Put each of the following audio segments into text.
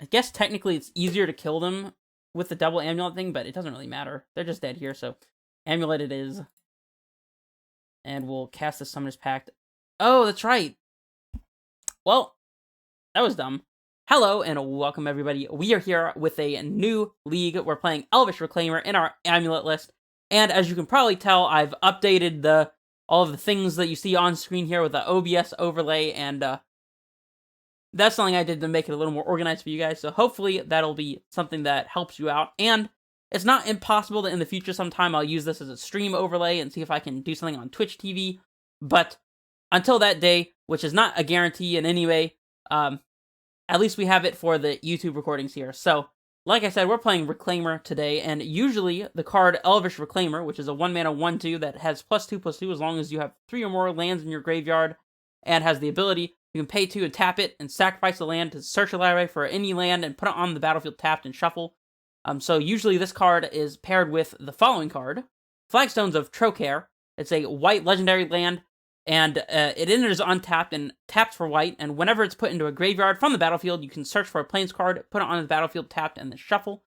I guess technically it's easier to kill them with the double amulet thing, but it doesn't really matter. They're just dead here, so amulet it is. And we'll cast the Summoner's Pact. Oh, that's right. Well, that was dumb. Hello, and welcome everybody. We are here with a new league. We're playing Elvish Reclaimer in our amulet list. And as you can probably tell, I've updated all of the things that you see on screen here with the OBS overlay, and that's something I did to make it a little more organized for you guys. So hopefully that'll be something that helps you out. And it's not impossible that in the future sometime I'll use this as a stream overlay and see if I can do something on Twitch TV. But until that day, which is not a guarantee in any way, at least we have it for the YouTube recordings here. So, like I said, we're playing Reclaimer today, and usually the card Elvish Reclaimer, which is a 1-mana 1/2 that has +2/+2 as long as you have 3 or more lands in your graveyard, and has the ability, you can pay 2 and tap it, and sacrifice the land to search a library for any land, and put it on the battlefield tapped and shuffle. So usually this card is paired with the following card, Flagstones of Trocaire. It's a white legendary land, and it enters untapped and taps for white, and whenever it's put into a graveyard from the battlefield, you can search for a plains card, put it on the battlefield tapped, and then shuffle.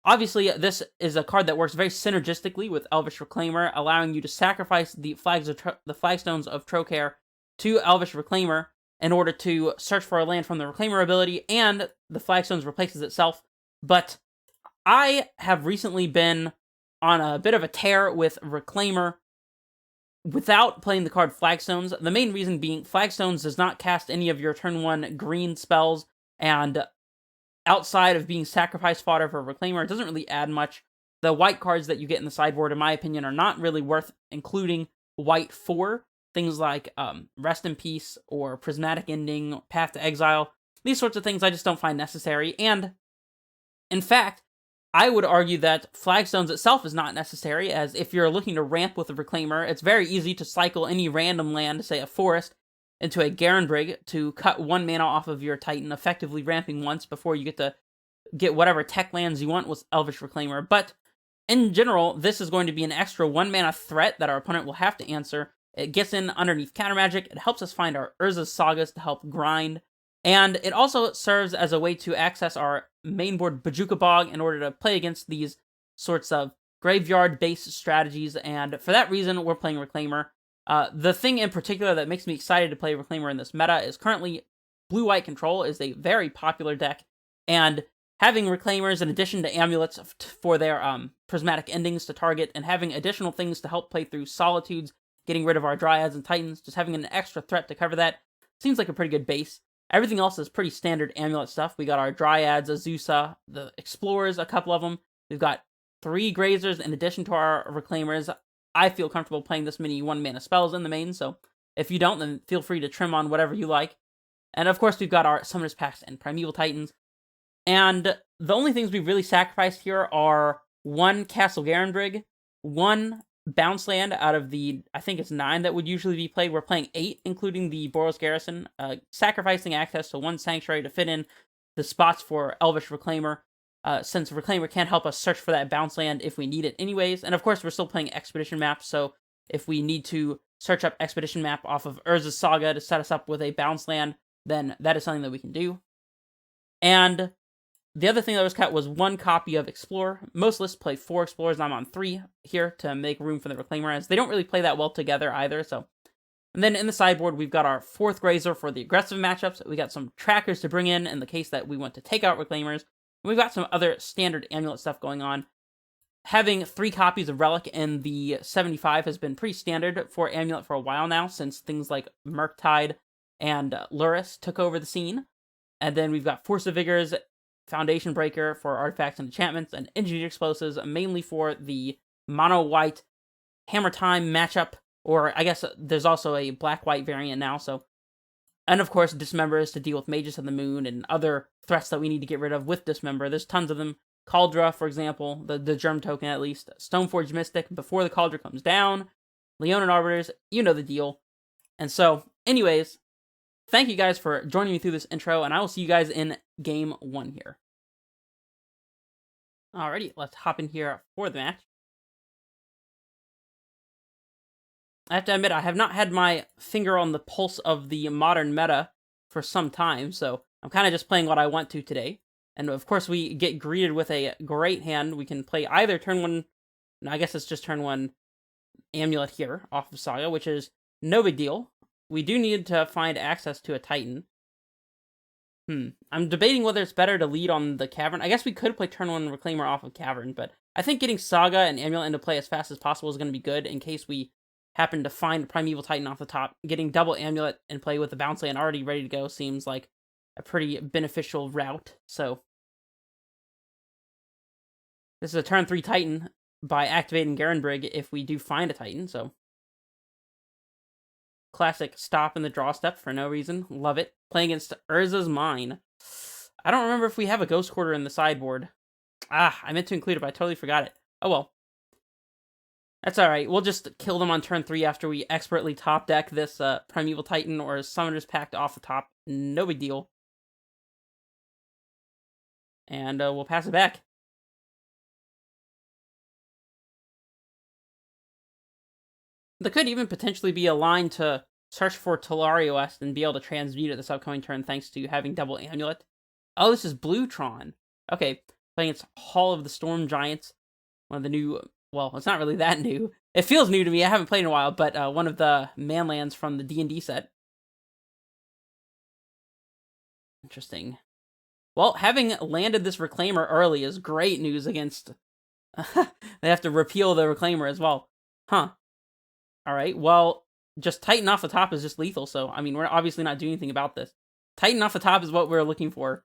Obviously, this is a card that works very synergistically with Elvish Reclaimer, allowing you to sacrifice the Flagstones of Trocaire to Elvish Reclaimer in order to search for a land from the Reclaimer ability, and the Flagstones replaces itself. But I have recently been on a bit of a tear with Reclaimer without playing the card Flagstones. The main reason being, Flagstones does not cast any of your turn 1 green spells, and outside of being sacrifice fodder for Reclaimer, it doesn't really add much. The white cards that you get in the sideboard, in my opinion, are not really worth including white for. Things like Rest in Peace, or Prismatic Ending, Path to Exile. These sorts of things I just don't find necessary, and in fact, I would argue that Flagstones itself is not necessary, as if you're looking to ramp with a Reclaimer, it's very easy to cycle any random land, say a forest, into a Garenbrig to cut 1 mana off of your Titan, effectively ramping once before you get whatever tech lands you want with Elvish Reclaimer. But in general, this is going to be an extra 1 mana threat that our opponent will have to answer. It gets in underneath counter magic, it helps us find our Urza's Sagas to help grind, and it also serves as a way to access our mainboard Bojuka Bog in order to play against these sorts of graveyard-based strategies, and for that reason, we're playing Reclaimer. The thing in particular that makes me excited to play Reclaimer in this meta is currently Blue-White Control is a very popular deck, and having Reclaimers in addition to Amulets for their prismatic endings to target, and having additional things to help play through Solitudes, getting rid of our Dryads and Titans, just having an extra threat to cover that, seems like a pretty good base. Everything else is pretty standard Amulet stuff. We got our Dryads, Azusa, the Explorers, a couple of them. We've got 3 Grazers in addition to our Reclaimers. I feel comfortable playing this many 1-mana spells in the main, so if you don't, then feel free to trim on whatever you like. And of course, we've got our Summoner's Pacts and Primeval Titans. And the only things we've really sacrificed here are 1 Castle Garenbrig, 1 bounce land out of the, I think it's 9 that would usually be played. We're playing 8, including the Boros Garrison, sacrificing access to 1 Sanctuary to fit in the spots for Elvish Reclaimer, since Reclaimer can't help us search for that bounce land if we need it anyways. And of course, we're still playing Expedition Map, so if we need to search up Expedition Map off of Urza's Saga to set us up with a bounce land, then that is something that we can do. And the other thing that was cut was 1 copy of Explorer. Most lists play 4 Explorers, and I'm on 3 here to make room for the Reclaimer, as they don't really play that well together either, so. And then in the sideboard, we've got our 4th Grazer for the aggressive matchups. We got some trackers to bring in the case that we want to take out Reclaimers. And we've got some other standard Amulet stuff going on. Having 3 copies of Relic in the 75 has been pretty standard for Amulet for a while now, since things like Murktide and Luris took over the scene. And then we've got Force of Vigors, Foundation Breaker for artifacts and enchantments, and Engineered Explosives, mainly for the mono-white Hammer Time matchup, or I guess there's also a black-white variant now, so. And of course, Dismembers to deal with Mages of the Moon and other threats that we need to get rid of with Dismember. There's tons of them. Cauldra, for example, the Germ token at least. Stoneforge Mystic before the Cauldra comes down. Leonin Arbiters, you know the deal. And so, anyways, thank you guys for joining me through this intro, and I will see you guys in Game 1 here. Alrighty, let's hop in here for the match. I have to admit, I have not had my finger on the pulse of the modern meta for some time, so I'm kind of just playing what I want to today. And of course, we get greeted with a great hand. We can play either turn 1, no, I guess it's just turn 1 Amulet here off of Saga, which is no big deal. We do need to find access to a Titan. I'm debating whether it's better to lead on the Cavern. I guess we could play turn 1 Reclaimer off of Cavern, but I think getting Saga and Amulet into play as fast as possible is going to be good in case we happen to find Primeval Titan off the top. Getting double Amulet and play with the bounce land already ready to go seems like a pretty beneficial route. So this is a turn 3 Titan by activating Garenbrig if we do find a Titan, so classic stop in the draw step for no reason. Love it. Playing against Urza's Mine. I don't remember if we have a Ghost Quarter in the sideboard. I meant to include it, but I totally forgot it. Oh well. That's alright. We'll just kill them on turn 3 after we expertly top deck this Primeval Titan or Summoner's Pact off the top. No big deal. And we'll pass it back. There could even potentially be a line to search for Tolario West and be able to transmute it this upcoming turn thanks to having double Amulet. Oh, this is Blue Tron. Okay, playing its Hall of the Storm Giants. One of the new, well, it's not really that new. It feels new to me, I haven't played in a while, but one of the manlands from the D&D set. Interesting. Well, having landed this Reclaimer early is great news against... they have to repeal the Reclaimer as well. Huh. Alright, well, just Titan off the top is just lethal, so, I mean, we're obviously not doing anything about this. Titan off the top is what we're looking for.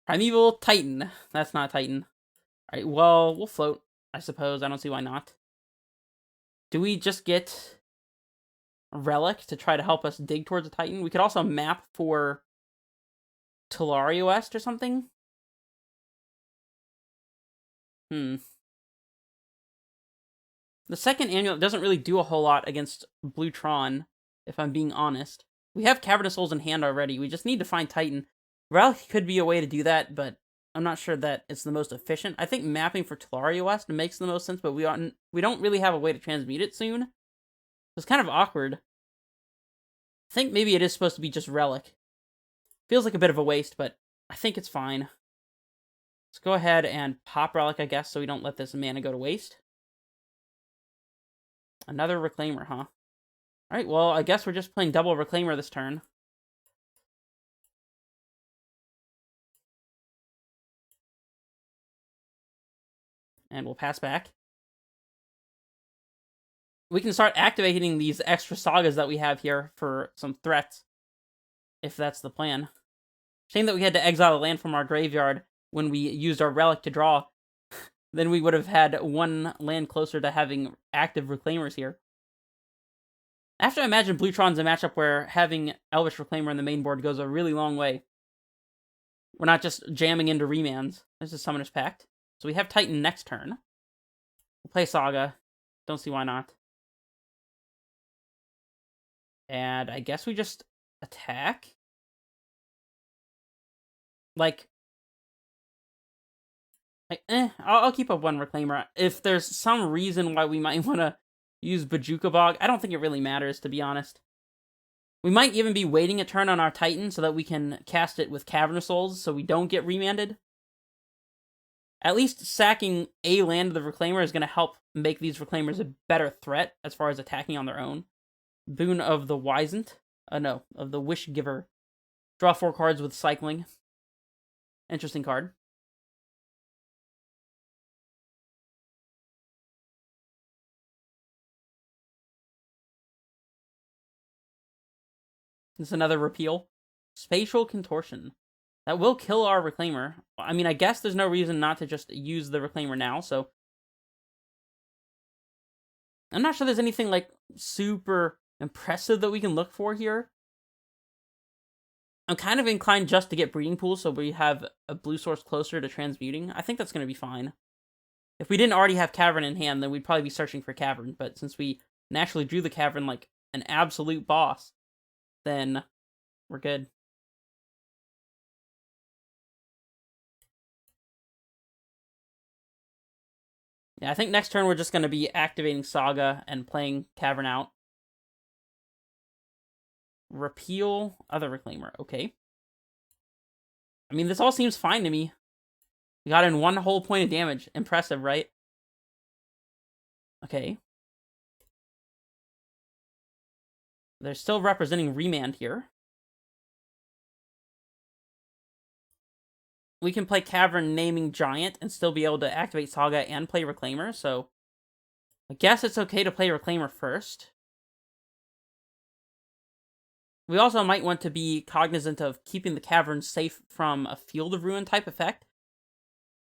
Primeval Titan. That's not Titan. Alright, well, we'll float, I suppose. I don't see why not. Do we just get a Relic to try to help us dig towards a Titan? We could also map for Tolario West or something? The second Amulet doesn't really do a whole lot against Blue Tron, if I'm being honest. We have Cavernous Souls in hand already, we just need to find Titan. Relic could be a way to do that, but I'm not sure that it's the most efficient. I think mapping for Tolario West makes the most sense, but we don't really have a way to transmute it soon. It's kind of awkward. I think maybe it is supposed to be just Relic. Feels like a bit of a waste, but I think it's fine. Let's go ahead and pop Relic, I guess, so we don't let this mana go to waste. Another Reclaimer, huh? Alright, well, I guess we're just playing double Reclaimer this turn. And we'll pass back. We can start activating these extra Sagas that we have here for some threats. If that's the plan. Shame that we had to exile a land from our graveyard when we used our Relic to draw. Then we would have had one land closer to having active Reclaimers here. I have to imagine Blue Tron's a matchup where having Elvish Reclaimer in the main board goes a really long way. We're not just jamming into remands. This is Summoner's Pact. So we have Titan next turn. We'll play Saga. Don't see why not. And I guess we just attack? Like... I'll keep up one Reclaimer. If there's some reason why we might want to use Bojuka Bog, I don't think it really matters, to be honest. We might even be waiting a turn on our Titan so that we can cast it with Cavernous Souls so we don't get remanded. At least sacking a land of the Reclaimer is going to help make these Reclaimers a better threat as far as attacking on their own. Boon of the Wisent. No, of the Wish Giver. Draw 4 cards with cycling. Interesting card. This is another repeal. Spatial Contortion. That will kill our Reclaimer. I mean, I guess there's no reason not to just use the Reclaimer now, so... I'm not sure there's anything, like, super impressive that we can look for here. I'm kind of inclined just to get Breeding Pool so we have a blue source closer to transmuting. I think that's going to be fine. If we didn't already have Cavern in hand, then we'd probably be searching for Cavern, but since we naturally drew the Cavern like an absolute boss, then we're good. Yeah, I think next turn we're just going to be activating Saga and playing Cavern out. Repeal other Reclaimer, okay. I mean, this all seems fine to me. We got in 1 whole point of damage. Impressive, right? Okay. They're still representing Remand here. We can play Cavern Naming Giant and still be able to activate Saga and play Reclaimer, so I guess it's okay to play Reclaimer first. We also might want to be cognizant of keeping the Cavern safe from a Field of Ruin type effect,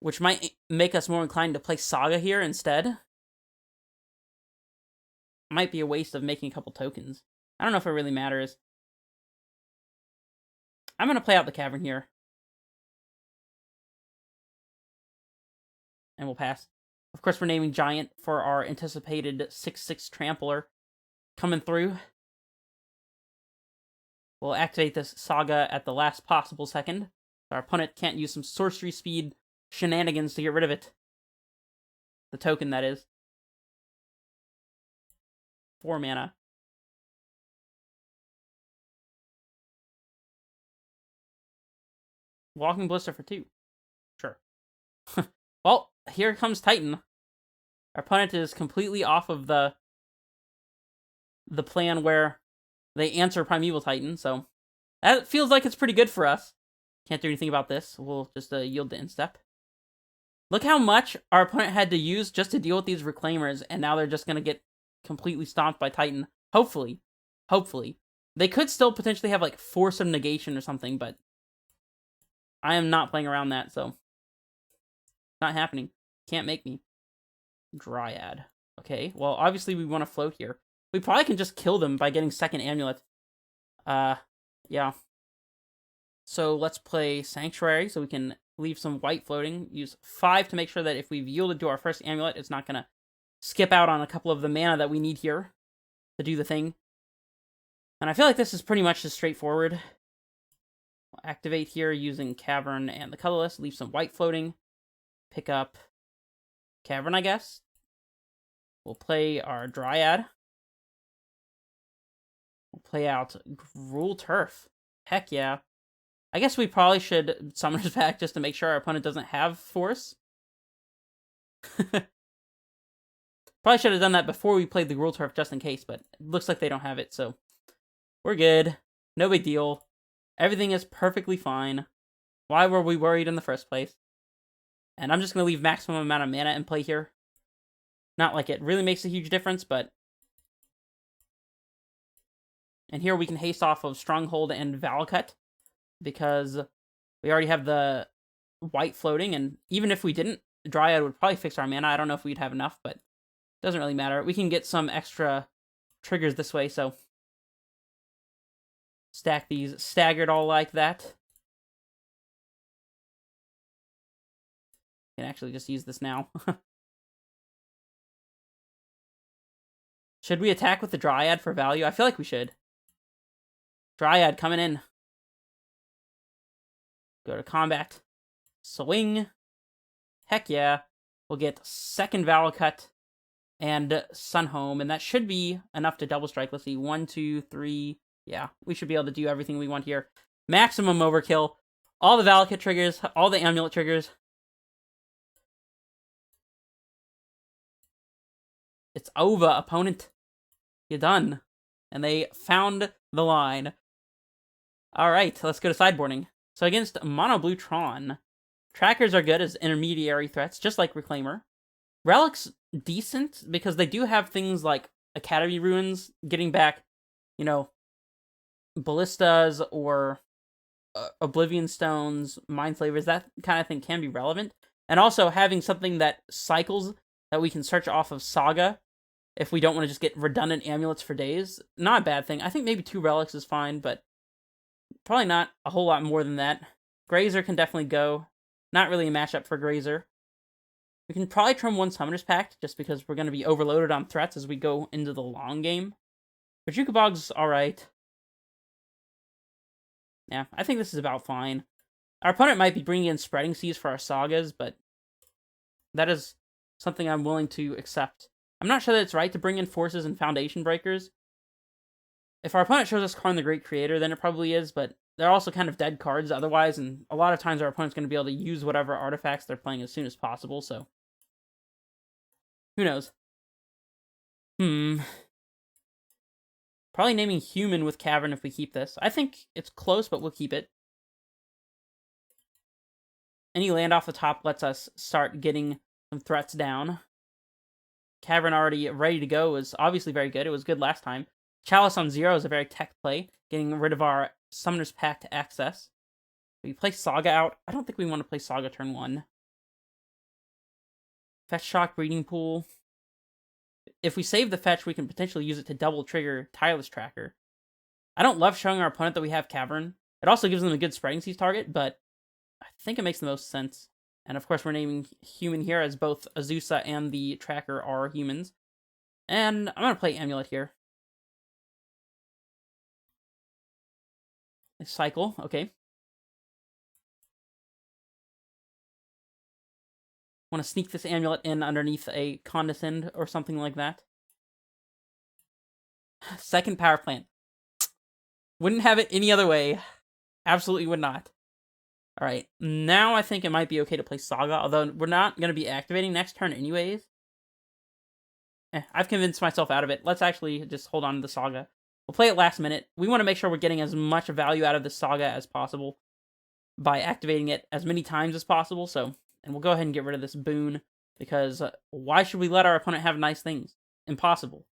which might make us more inclined to play Saga here instead. Might be a waste of making a couple tokens. I don't know if it really matters. I'm going to play out the Cavern here. And we'll pass. Of course, we're naming Giant for our anticipated 6/6 Trampler coming through. We'll activate this Saga at the last possible second. Our opponent can't use some sorcery speed shenanigans to get rid of it. The token, that is. 4 mana. Walking Blister for 2. Sure. Well, here comes Titan. Our opponent is completely off of the plan where they answer Primeval Titan, so that feels like it's pretty good for us. Can't do anything about this. We'll just yield to instep. Look how much our opponent had to use just to deal with these Reclaimers, and now they're just going to get completely stomped by Titan. Hopefully. Hopefully. They could still potentially have, like, Force of Negation or something, but I am not playing around that, so not happening. Can't make me. Dryad. Okay, well, obviously we want to float here. We probably can just kill them by getting second Amulet. Yeah. So let's play Sanctuary so we can leave some white floating. Use 5 to make sure that if we've yielded to our first Amulet, it's not going to skip out on a couple of the mana that we need here to do the thing. And I feel like this is pretty much just straightforward. We'll activate here using Cavern and the Colorless. Leave some white floating. Pick up Cavern, I guess. We'll play our Dryad. We'll play out Gruul Turf. Heck yeah. I guess we probably should Summoner's Pact just to make sure our opponent doesn't have Force. Probably should have done that before we played the Gruul Turf just in case, but it looks like they don't have it, so we're good. No big deal. Everything is perfectly fine. Why were we worried in the first place? And I'm just going to leave maximum amount of mana in play here. Not like it really makes a huge difference, but... And here we can haste off of Stronghold and Valakut, because we already have the white floating, and even if we didn't, Dryad would probably fix our mana. I don't know if we'd have enough, but it doesn't really matter. We can get some extra triggers this way, so... Stack these staggered all like that. Can actually just use this now. Should we attack with the Dryad for value? I feel like we should. Dryad coming in. Go to combat. Swing. Heck yeah. We'll get second Valakut and Sunhome, and that should be enough to double strike. Let's see. 1, 2, 3. Yeah, we should be able to do everything we want here. Maximum overkill. All the Valakut triggers, all the Amulet triggers. It's over, opponent. You're done. And they found the line. Alright, let's go to sideboarding. So against Mono Blue Tron, trackers are good as intermediary threats, just like Reclaimer. Relic's decent, because they do have things like Academy Ruins, getting back, you know, Ballistas or Oblivion Stones, Mind Flavors, that kind of thing can be relevant. And also having something that cycles that we can search off of Saga if we don't want to just get redundant amulets for days. Not a bad thing. I think maybe 2 relics is fine, but probably not a whole lot more than that. Grazer can definitely go. Not really a matchup for Grazer. We can probably trim 1 Summoner's Pact, just because we're going to be overloaded on threats as we go into the long game. But Jukabog's alright. Yeah, I think this is about fine. Our opponent might be bringing in Spreading Seas for our Sagas, but that is something I'm willing to accept. I'm not sure that it's right to bring in Forces and Foundation Breakers. If our opponent shows us Karn the Great Creator, then it probably is, but they're also kind of dead cards otherwise, and a lot of times our opponent's going to be able to use whatever artifacts they're playing as soon as possible, so who knows? Probably naming human with cavern if we keep this. I think it's close, but we'll keep it. Any land off the top lets us start getting some threats down. Cavern already ready to go is obviously very good. It was good last time. Chalice on 0 is a very tech play, getting rid of our Summoner's Pact access. We play Saga out. I don't think we want to play Saga turn 1. Fetch Shock, Breeding Pool. If we save the fetch, we can potentially use it to double trigger Tireless Tracker. I don't love showing our opponent that we have Cavern. It also gives them a good Spreading Seas target, but I think it makes the most sense. And of course, we're naming human here as both Azusa and the tracker are humans. And I'm going to play Amulet here. Cycle, okay. Want to sneak this Amulet in underneath a Condescend or something like that. Second Power Plant. Wouldn't have it any other way. Absolutely would not. Alright, now I think it might be okay to play Saga, although we're not going to be activating next turn anyways. I've convinced myself out of it. Let's actually just hold on to the Saga. We'll play it last minute. We want to make sure we're getting as much value out of the Saga as possible by activating it as many times as possible, so... And we'll go ahead and get rid of this boon, because why should we let our opponent have nice things? Impossible.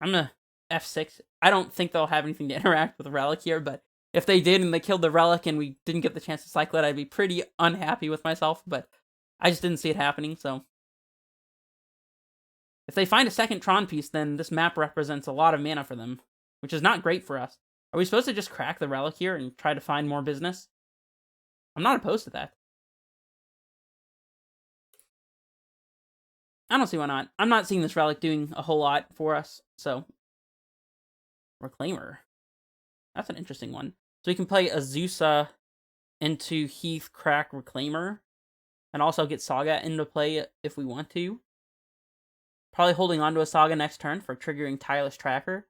I'm going to F6. I don't think they'll have anything to interact with Relic here, but if they did and they killed the Relic and we didn't get the chance to cycle it, I'd be pretty unhappy with myself, but I just didn't see it happening, so... If they find a second Tron piece, then this map represents a lot of mana for them, which is not great for us. Are we supposed to just crack the Relic here and try to find more business? I'm not opposed to that. I don't see why not. I'm not seeing this Relic doing a whole lot for us, so... Reclaimer. That's an interesting one. So we can play Azusa into Heath, crack, Reclaimer, and also get Saga into play if we want to. Probably holding on to a Saga next turn for triggering Tireless Tracker.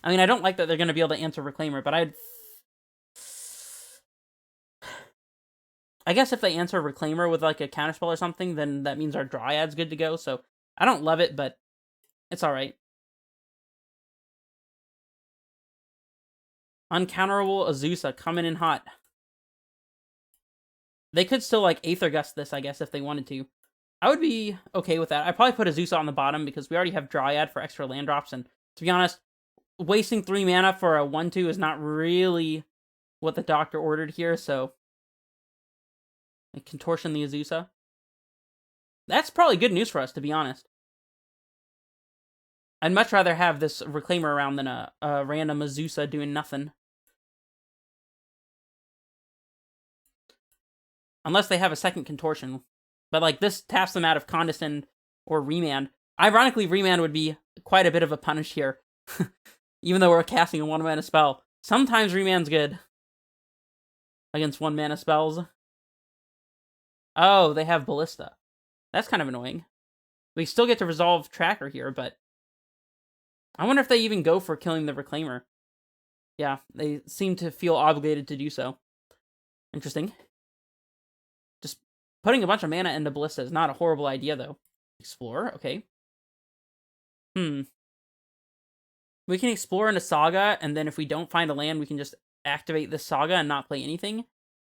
I mean, I don't like that they're going to be able to answer Reclaimer, but I guess if they answer Reclaimer with, like, a counterspell or something, then that means our Dryad's good to go, so I don't love it, but it's alright. Uncounterable Azusa coming in hot. They could still, like, Aether Gust this, I guess, if they wanted to. I would be okay with that. I'd probably put Azusa on the bottom, because we already have Dryad for extra land drops, and to be honest... Wasting 3 mana for a 1/2 is not really what the doctor ordered here, so... Like, Contortion the Azusa. That's probably good news for us, to be honest. I'd much rather have this Reclaimer around than a random Azusa doing nothing. Unless they have a second Contortion. But, like, this taps them out of Condescend or Remand. Ironically, Remand would be quite a bit of a punish here. Even though we're casting a 1-mana spell. Sometimes Remand's good. Against 1-mana spells. Oh, they have Ballista. That's kind of annoying. We still get to resolve Tracker here, but... I wonder if they even go for killing the Reclaimer. Yeah, they seem to feel obligated to do so. Interesting. Just putting a bunch of mana into Ballista is not a horrible idea, though. Explore, okay. We can explore into Saga, and then if we don't find a land, we can just activate this Saga and not play anything.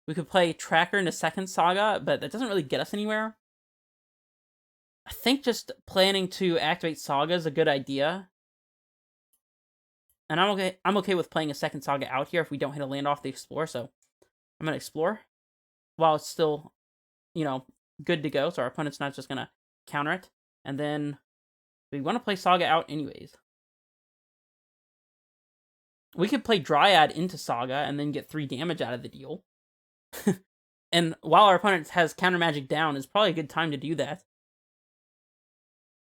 We could play Tracker into second Saga, but that doesn't really get us anywhere. I think just planning to activate Saga is a good idea. And I'm okay with playing a second Saga out here if we don't hit a land off the Explore, so I'm going to Explore. While it's still, you know, good to go, so our opponent's not just going to counter it. And then we want to play Saga out anyways. We could play Dryad into Saga and then get 3 damage out of the deal. And while our opponent has counter magic down, it's probably a good time to do that.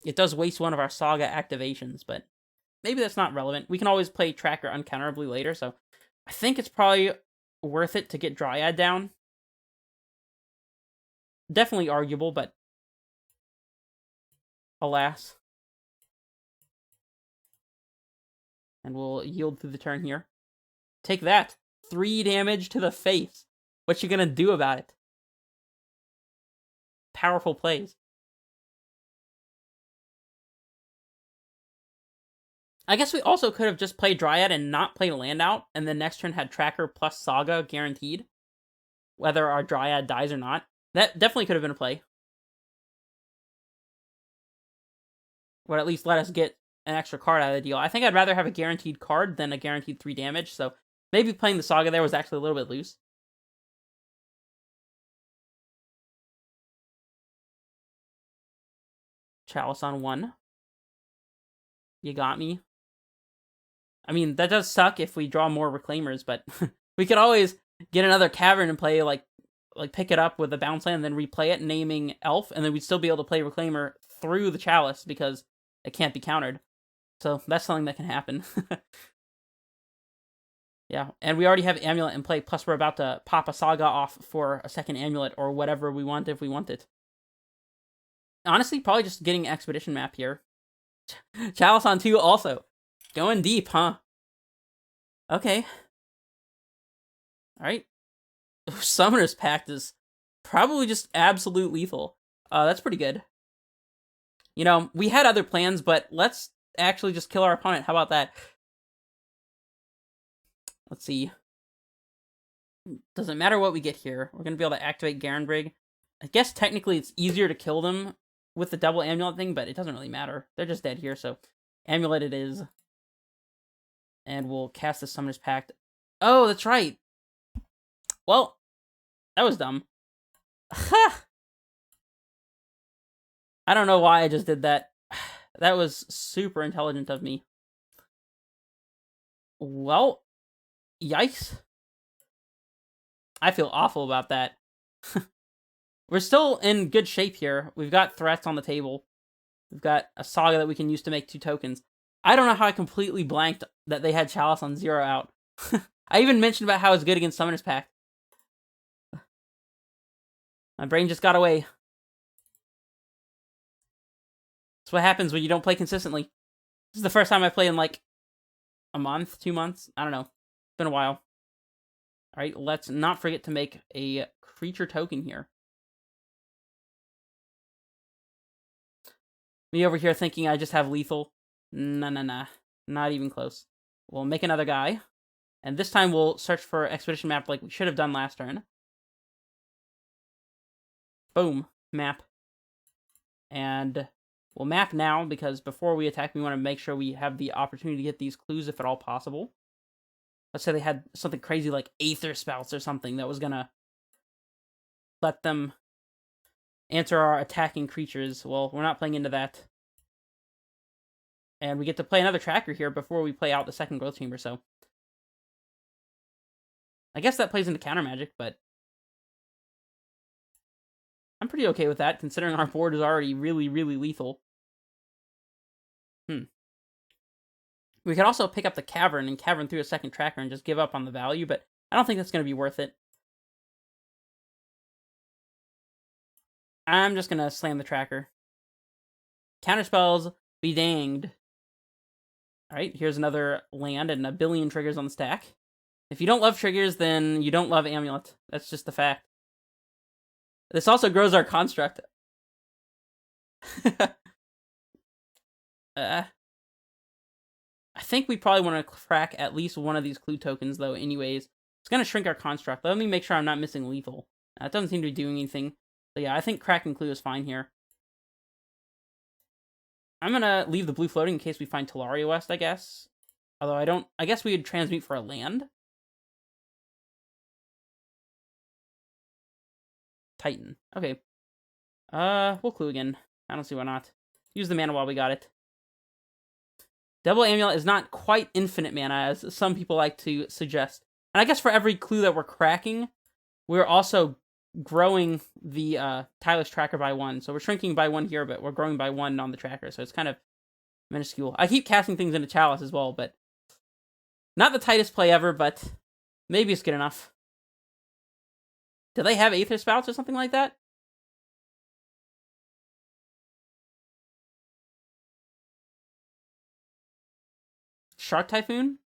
It does waste one of our Saga activations, but maybe that's not relevant. We can always play Tracker uncounterably later, so I think it's probably worth it to get Dryad down. Definitely arguable, but Alas. And we'll yield through the turn here. Take that. 3 damage to the face. What you gonna do about it? Powerful plays. I guess we also could have just played Dryad and not played a land out, and then next turn had Tracker plus Saga guaranteed, whether our Dryad dies or not. That definitely could have been a play. Would at least let us get an extra card out of the deal. I think I'd rather have a guaranteed card than a guaranteed 3 damage, so maybe playing the Saga there was actually a little bit loose. Chalice on 1. You got me. I mean, that does suck if we draw more Reclaimers, but we could always get another Cavern and play, like pick it up with a bounce land and then replay it, naming Elf, and then we'd still be able to play Reclaimer through the Chalice because it can't be countered. So that's something that can happen. Yeah, and we already have Amulet in play, plus we're about to pop a Saga off for a second Amulet or whatever we want if we want it. Honestly, probably just getting Expedition Map here. Chalice on 2 also. Going deep, huh? Okay. Alright. Summoner's Pact is probably just absolute lethal. That's pretty good. You know, we had other plans, but let's actually just kill our opponent. How about that? Let's see. Doesn't matter what we get here. We're going to be able to activate Garenbrig. I guess technically it's easier to kill them with the double Amulet thing, but it doesn't really matter. They're just dead here, so Amulet it is. And we'll cast the Summoner's Pact. Oh, that's right. Well, that was dumb. I don't know why I just did that. That was super intelligent of me. Well, yikes. I feel awful about that. We're still in good shape here. We've got threats on the table. We've got a Saga that we can use to make 2 tokens. I don't know how I completely blanked that they had Chalice on 0 out. I even mentioned about how it's good against Summoner's Pact. My brain just got away. That's what happens when you don't play consistently. This is the first time I played in like a month, 2 months. I don't know. It's been a while. Alright, let's not forget to make a creature token here. Me over here thinking I just have lethal. Nah. Not even close. We'll make another guy. And this time we'll search for Expedition Map like we should have done last turn. Boom. Map. And we'll map now, because before we attack, we want to make sure we have the opportunity to get these clues if at all possible. Let's say they had something crazy like Aether Spouts or something that was gonna let them answer our attacking creatures. Well, we're not playing into that. And we get to play another tracker here before we play out the second growth chamber, so I guess that plays into counter magic, but I'm pretty okay with that, considering our board is already really, really lethal. We could also pick up the Cavern and Cavern through a second tracker and just give up on the value, but I don't think that's going to be worth it. I'm just going to slam the tracker. Counterspells, be danged. Alright, here's another land and a billion triggers on the stack. If you don't love triggers, then you don't love Amulet. That's just the fact. This also grows our construct. I think we probably want to crack at least one of these clue tokens, though, anyways. It's going to shrink our construct. Let me make sure I'm not missing lethal. It doesn't seem to be doing anything. So yeah, I think cracking clue is fine here. I'm going to leave the blue floating in case we find Talaria West, I guess. Although I guess we would transmute for a land. Titan. Okay. We'll clue again. I don't see why not. Use the mana while we got it. Double Amulet is not quite infinite mana, as some people like to suggest. And I guess for every clue that we're cracking, we're also growing the Tireless Tracker by 1. So we're shrinking by 1 here, but we're growing by 1 on the tracker. So it's kind of minuscule. I keep casting things into Chalice as well, but not the tightest play ever, but maybe it's good enough. Do they have Aether Spouts or something like that? Shark Typhoon?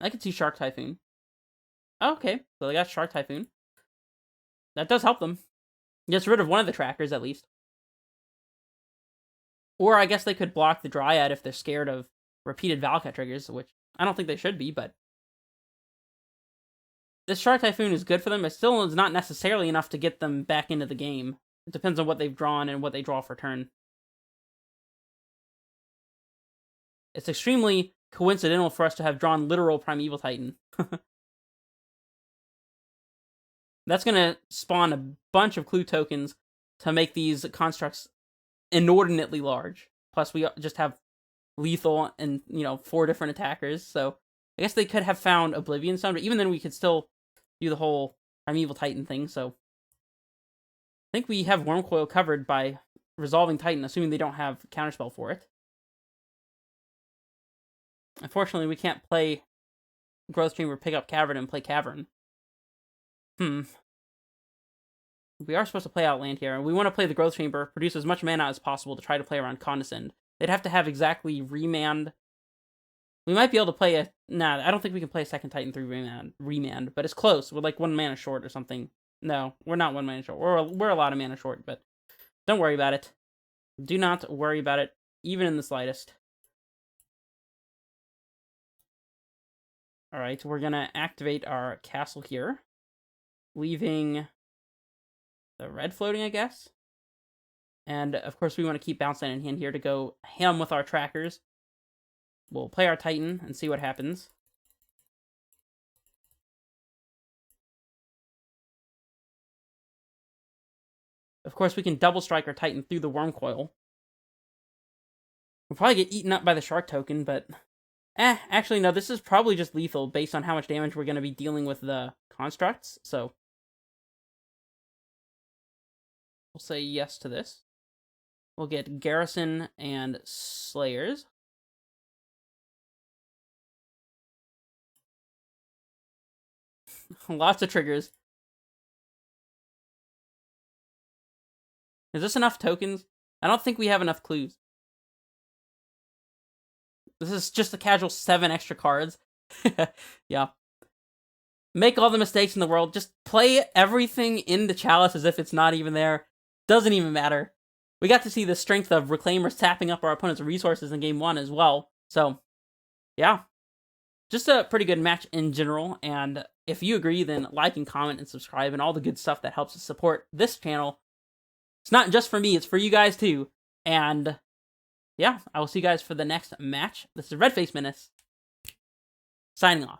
I could see Shark Typhoon. Oh, okay, so they got Shark Typhoon. That does help them. Gets rid of one of the trackers, at least. Or I guess they could block the Dryad if they're scared of repeated Valcat triggers, which I don't think they should be, but... This Shark Typhoon is good for them, but still is not necessarily enough to get them back into the game. It depends on what they've drawn and what they draw for turn. It's extremely coincidental for us to have drawn literal Primeval Titan. That's going to spawn a bunch of clue tokens to make these constructs inordinately large. Plus, we just have lethal and, 4 different attackers. So, I guess they could have found Oblivion Stone, but even then we could still do the whole Primeval Titan thing. So, I think we have Wormcoil covered by resolving Titan, assuming they don't have Counterspell for it. Unfortunately, we can't play Growth Chamber, pick up Cavern, and play Cavern. We are supposed to play Outland here, and we want to play the Growth Chamber, produce as much mana as possible to try to play around Condescend. They'd have to have exactly Remand. We might be able to play a... Nah, I don't think we can play a second Titan through Remand, but it's close. We're like 1 mana short or something. No, we're not 1 mana short. We're a lot of mana short, but don't worry about it. Do not worry about it, even in the slightest. Alright, we're going to activate our castle here, leaving the red floating, I guess. And, of course, we want to keep bouncing in hand here to go ham with our trackers. We'll play our Titan and see what happens. Of course, we can double strike our Titan through the Wormcoil. We'll probably get eaten up by the Shark token, but... actually, no, this is probably just lethal based on how much damage we're going to be dealing with the constructs, so... We'll say yes to this. We'll get Garrison and Slayers. Lots of triggers. Is this enough tokens? I don't think we have enough clues. This is just a casual 7 extra cards. Yeah. Make all the mistakes in the world. Just play everything in the Chalice as if it's not even there. Doesn't even matter. We got to see the strength of Reclaimers tapping up our opponent's resources in Game 1 as well. So, yeah. Just a pretty good match in general. And if you agree, then like and comment and subscribe and all the good stuff that helps us support this channel. It's not just for me, it's for you guys too. And... yeah, I will see you guys for the next match. This is Redface Menace, signing off.